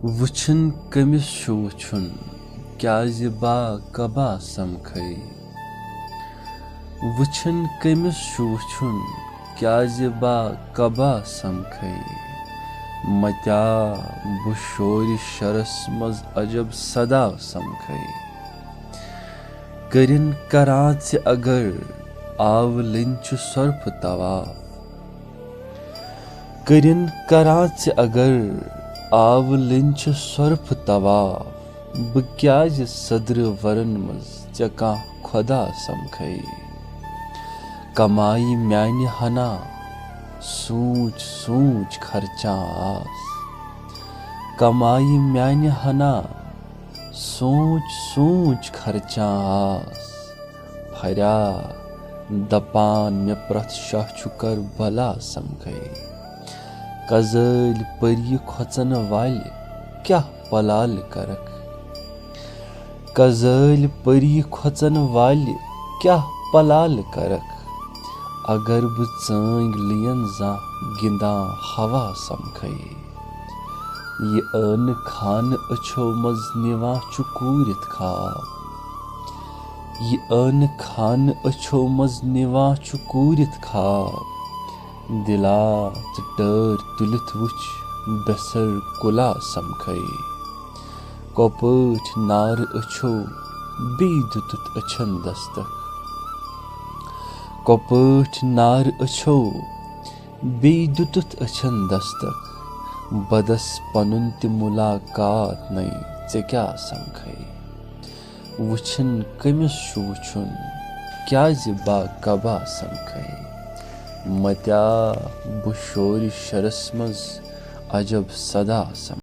वुछन कमिस छु वुछुन क्याज बा कबा समखै। वुछन कमिस छु वुछुन क्याज बा कबा समखै। मत्या बु शोर शरस मज अजब सदा समखै। करिन कराच अगर आवलिन छु सर्फ तवाफ। करिन कराच अगर आवलिन छु सर्फ तवाफ। बह क्याज सदर वरन मज चा खुदा समखै। कमाई म्यान हना सूच सूच खर्चा आस। कमाई म्यान हना सोच सोच खर्चा आस। फर्या दपान मे प्रथ शाह छु कर भला समखै। कजल परी खोचन वाल क्या पलाल करक। कजल परी खोचन वाल क्या पलाल करक। अगर बह चंग लियन जा गिंदा हवा समखै। ये अन खान अच्छो मज निवा छु कूरित खाब। ये अन खान अच्छो मज निवा छु कूरित खाब। दिला टर तुलित वुछ बेसर कुला समखै। कोपठ नार अच्छो बे दुतुत अच्छन दस्तक। कोपठ नार अच्छो बे दुतुत अच्छन दस्तक। बदस पनुन त मुलाकात नई चे क्या समखै। वुछन कमिस छु वुछुन क्याज बा कबा समखै। मत्या बु शोर शरस मज अजब सदा सम।